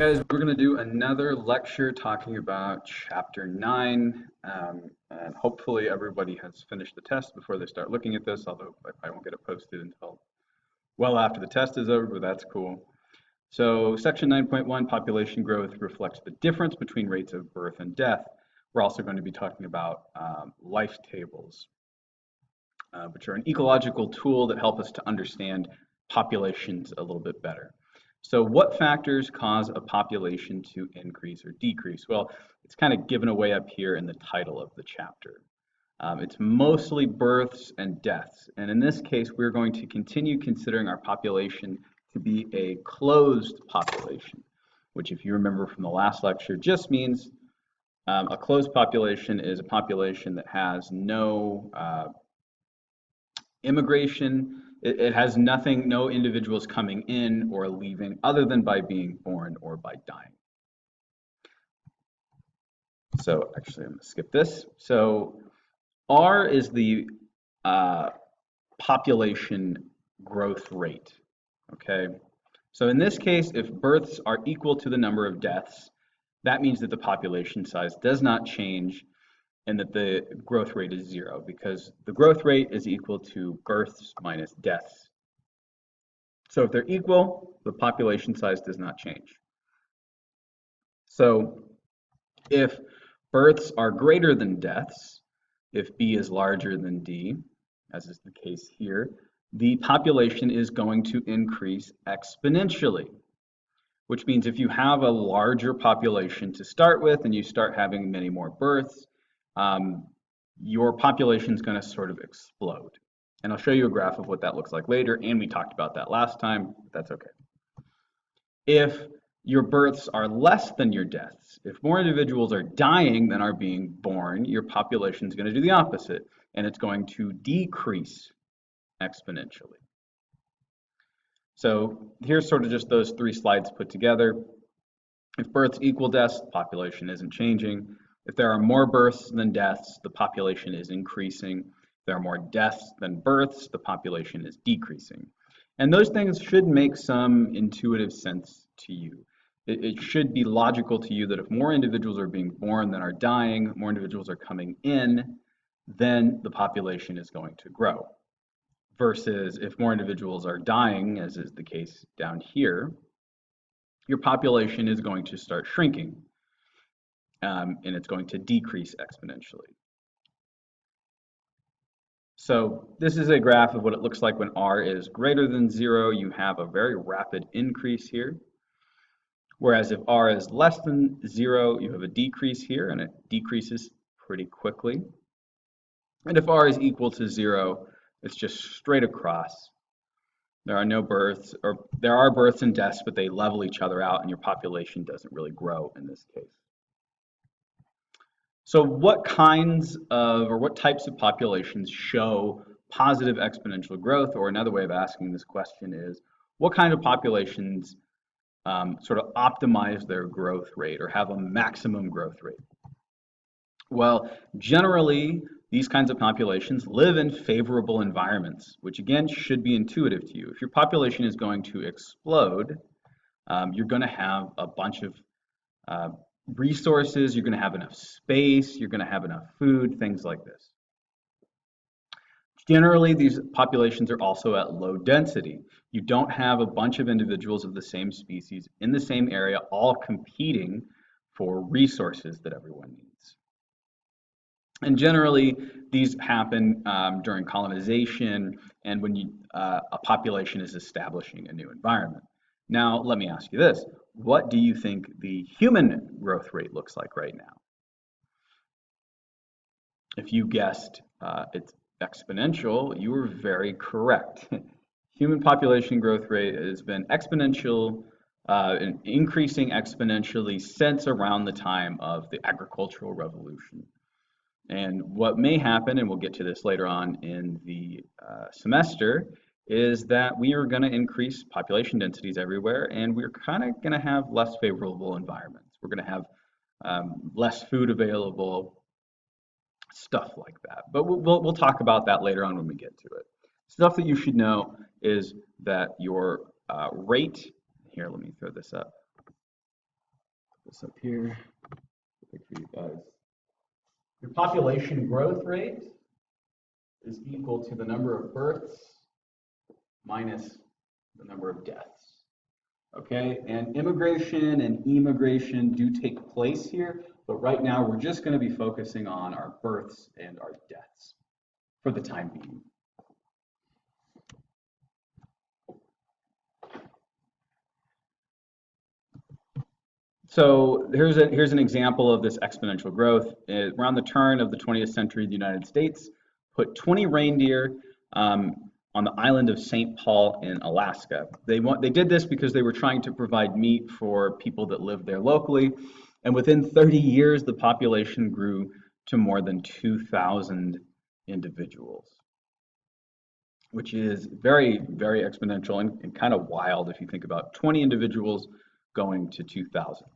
Guys, we're going to do another lecture talking about chapter 9, and hopefully everybody has finished the test before they start looking at this, although I won't get it posted until well after the test is over, but that's cool. So section 9.1, population growth, reflects the difference between rates of birth and death. We're also going to be talking about life tables, which are an ecological tool that help us to understand populations a little bit better. So what factors cause a population to increase or decrease? Well, it's kind of given away up here in the title of the chapter. It's mostly births and deaths. And in this case, we're going to continue considering our population to be a closed population, which if you remember from the last lecture, just means a closed population is a population that has no immigration. It has nothing, no individuals coming in or leaving other than by being born or by dying. So actually, I'm going to skip this. So R is the population growth rate, okay? So in this case, if births are equal to the number of deaths, that means that the population size does not change and that the growth rate is 0, because the growth rate is equal to births minus deaths. So if they're equal, the population size does not change. So if births are greater than deaths, if B is larger than D, as is the case here, the population is going to increase exponentially, which means if you have a larger population to start with and you start having many more births, your population is going to sort of explode. And I'll show you a graph of what that looks like later, and we talked about that last time, but that's okay. If your births are less than your deaths, if more individuals are dying than are being born, your population is going to do the opposite, and it's going to decrease exponentially. So here's sort of just those 3 slides put together. If births equal deaths, the population isn't changing. If there are more births than deaths, the population is increasing. If there are more deaths than births, the population is decreasing. And those things should make some intuitive sense to you. It should be logical to you that if more individuals are being born than are dying, more individuals are coming in, then the population is going to grow. Versus if more individuals are dying, as is the case down here, your population is going to start shrinking, and it's going to decrease exponentially. So this is a graph of what it looks like when R is greater than 0. You have a very rapid increase here. Whereas if R is less than 0, you have a decrease here, and it decreases pretty quickly. And if R is equal to 0, it's just straight across. There are no births, or there are births and deaths, but they level each other out, and your population doesn't really grow in this case. So what kinds of, or what types of populations show positive exponential growth? Or another way of asking this question is, what kind of populations sort of optimize their growth rate or have a maximum growth rate? Well, generally, these kinds of populations live in favorable environments, which again should be intuitive to you. If your population is going to explode, you're going to have a bunch of resources, you're going to have enough space, you're going to have enough food, things like this. Generally, these populations are also at low density. You don't have a bunch of individuals of the same species in the same area all competing for resources that everyone needs. And generally, these happen during colonization and when a population is establishing a new environment. Now, let me ask you this. What do you think the human growth rate looks like right now? If you guessed it's exponential, you were very correct. Human population growth rate has been exponential, and increasing exponentially since around the time of the agricultural revolution. And what may happen, and we'll get to this later on in the semester, is that we are going to increase population densities everywhere, and we're kind of going to have less favorable environments. We're going to have less food available, stuff like that. But we'll talk about that later on when we get to it. Stuff that you should know is that your rate, here, let me throw this up. this up here for you guys. Your population growth rate is equal to the number of births minus the number of deaths. Okay, and immigration and emigration do take place here, but right now we're just going to be focusing on our births and our deaths for the time being. So here's an example of this exponential growth. Around the turn of the 20th century, the United States put 20 reindeer on the island of St. Paul in Alaska. They did this because they were trying to provide meat for people that lived there locally, and within 30 years, the population grew to more than 2,000 individuals, which is very, very exponential and kind of wild if you think about 20 individuals going to 2,000.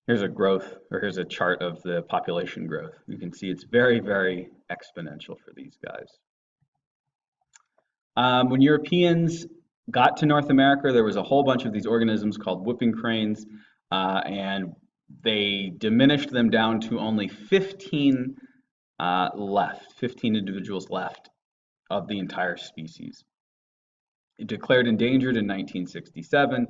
Here's a growth, or here's a chart of the population growth. You can see it's very, very exponential for these guys. When Europeans got to North America, there was a whole bunch of these organisms called whooping cranes, and they diminished them down to only 15 left, 15 individuals left of the entire species. It declared endangered in 1967.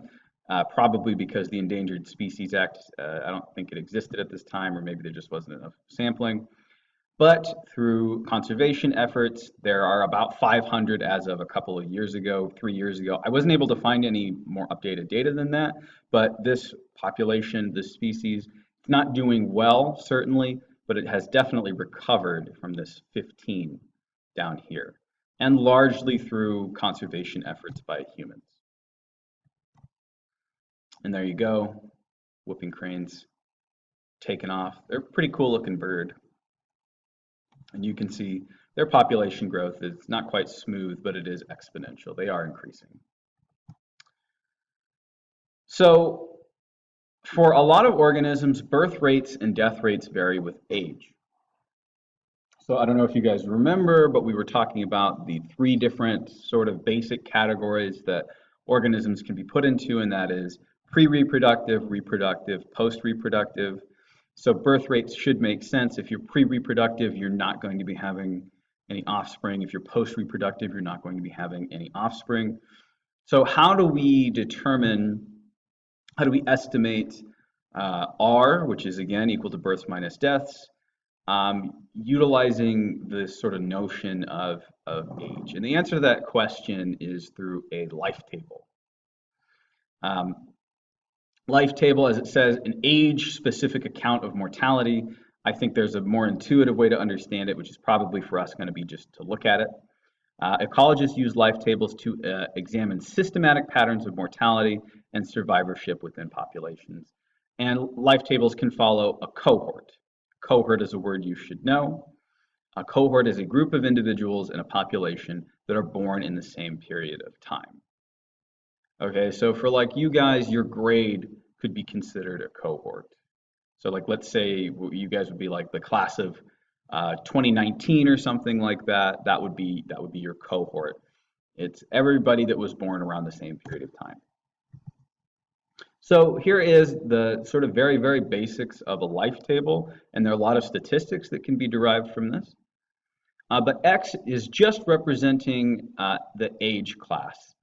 Probably because the Endangered Species Act, I don't think it existed at this time, or maybe there just wasn't enough sampling. But through conservation efforts, there are about 500 as of a couple of years ago, 3 years ago. I wasn't able to find any more updated data than that, but this population, this species, it's not doing well, certainly, but it has definitely recovered from this 15 down here, and largely through conservation efforts by humans. And there you go, whooping cranes taken off. They're a pretty cool looking bird. And you can see their population growth is not quite smooth, but it is exponential. They are increasing. So for a lot of organisms, birth rates and death rates vary with age. So I don't know if you guys remember, but we were talking about the 3 different sort of basic categories that organisms can be put into, and that is pre-reproductive, reproductive, post-reproductive. So birth rates should make sense. If you're pre-reproductive, you're not going to be having any offspring. If you're post-reproductive, you're not going to be having any offspring. So how do we estimate R, which is again equal to births minus deaths, utilizing this sort of notion of age? And the answer to that question is through a life table. Life table, as it says, an age-specific account of mortality. I think there's a more intuitive way to understand it, which is probably for us going to be just to look at it. Ecologists use life tables to examine systematic patterns of mortality and survivorship within populations. And life tables can follow a cohort. Cohort is a word you should know. A cohort is a group of individuals in a population that are born in the same period of time. Okay, so for like you guys, your grade could be considered a cohort. So like, let's say you guys would be like the class of 2019 or something like that. That would be your cohort. It's everybody that was born around the same period of time. So here is the sort of very, very basics of a life table, and there are a lot of statistics that can be derived from this. But X is just representing the age class.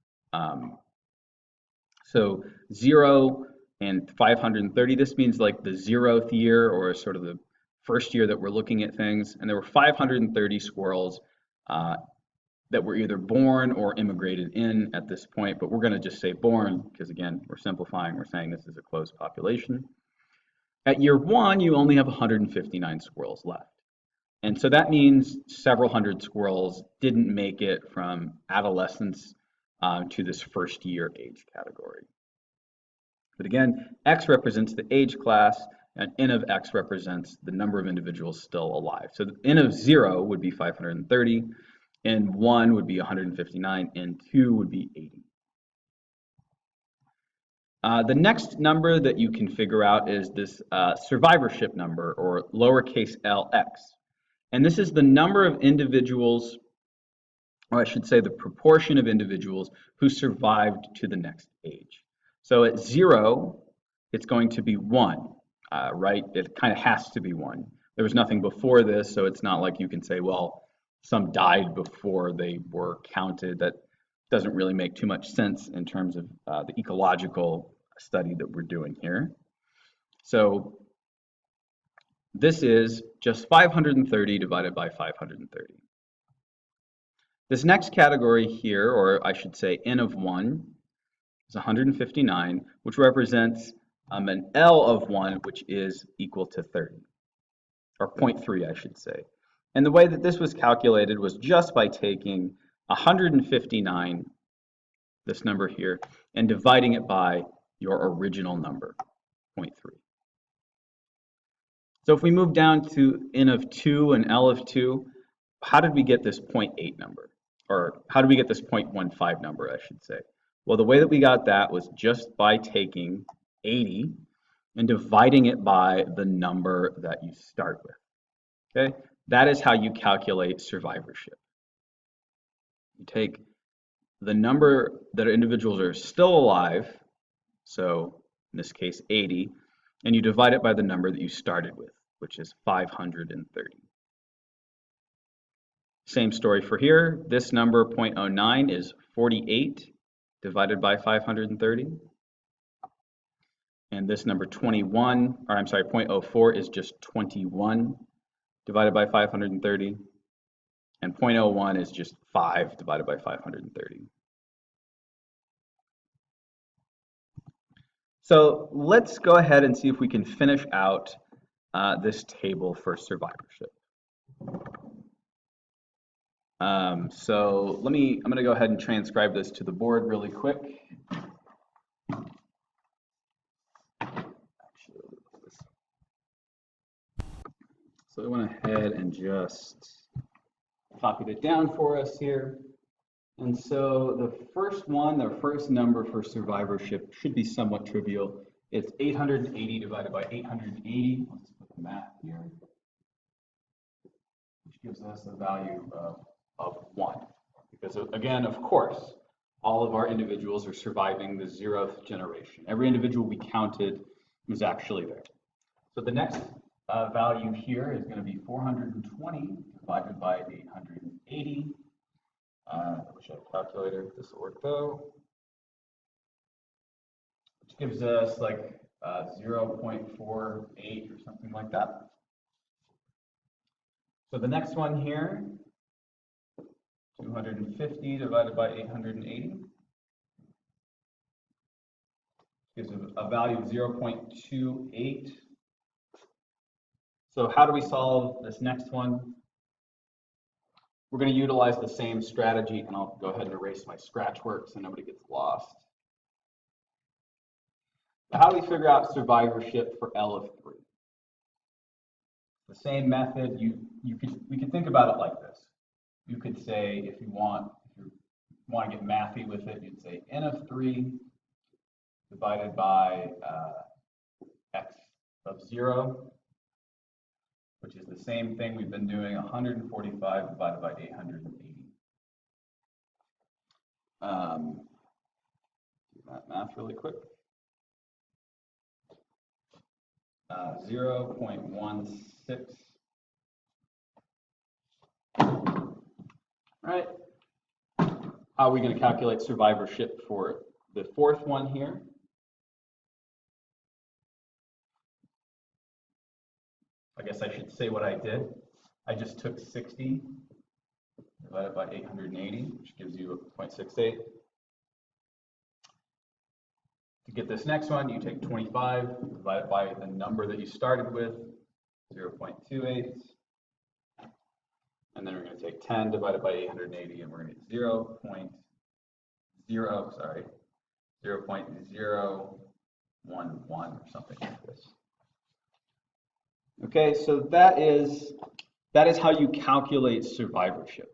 So 0 and 530, this means like the 0th year, or sort of the first year that we're looking at things. And there were 530 squirrels that were either born or immigrated in at this point, but we're going to just say born because, again, we're simplifying. We're saying this is a closed population. At year 1, you only have 159 squirrels left. And so that means several hundred squirrels didn't make it from adolescence to this first year age category. But again, X represents the age class, and N of X represents the number of individuals still alive. So the N of 0 would be 530, N 1 would be 159, N 2 would be 80. The next number that you can figure out is this survivorship number, or lowercase lx. And this is the number of individuals, or I should say the proportion of individuals who survived to the next age. So at 0, it's going to be 1, right? It kind of has to be 1. There was nothing before this, so it's not like you can say, well, some died before they were counted. That doesn't really make too much sense in terms of the ecological study that we're doing here. So this is just 530 divided by 530. This next category here, or I should say n of 1, is 159, which represents an L of 1, which is equal to 30, or 0.3, I should say. And the way that this was calculated was just by taking 159, this number here, and dividing it by your original number, 0.3. So if we move down to n of 2 and L of 2, how did we get this 0.8 number? Or how did we get this 0.15 number, I should say? Well, the way that we got that was just by taking 80 and dividing it by the number that you start with. Okay, that is how you calculate survivorship. You take the number that individuals are still alive, so in this case 80, and you divide it by the number that you started with, which is 530. Same story for here. This number 0.09 is 48 divided by 530. And this number 0.04 is just 21 divided by 530. And 0.01 is just 5 divided by 530. So let's go ahead and see if we can finish out this table for survivorship. So I'm going to go ahead and transcribe this to the board really quick. So I went ahead and just copied it down for us here. And so the first one, the first number for survivorship should be somewhat trivial. It's 880 divided by 880. Let's put the math here, which gives us a value of 1. Because again, of course, all of our individuals are surviving the 0th generation. Every individual we counted was actually there. So the next value here is going to be 420 divided by 880. I wish I had a calculator. This will work though. Which gives us like 0.48 or something like that. So the next one here, 250 divided by 880, gives a value of 0.28. So how do we solve this next one? We're going to utilize the same strategy, and I'll go ahead and erase my scratch work so nobody gets lost. But how do we figure out survivorship for L of 3? The same method. We could think about it like this. You could say, if you want to get mathy with it, you'd say n of 3 divided by x of 0, which is the same thing we've been doing, 145 divided by 880. Do that math really quick. 0.16. All right. How are we going to calculate survivorship for the fourth one here? I guess I should say what I did. I just took 60 divided by 880, which gives you 0.68. To get this next one, you take 25 divided by the number that you started with, 0.28. And then we're going to take 10 divided by 880, and we're going to get 0.011 or something like this. Okay, so that is how you calculate survivorship.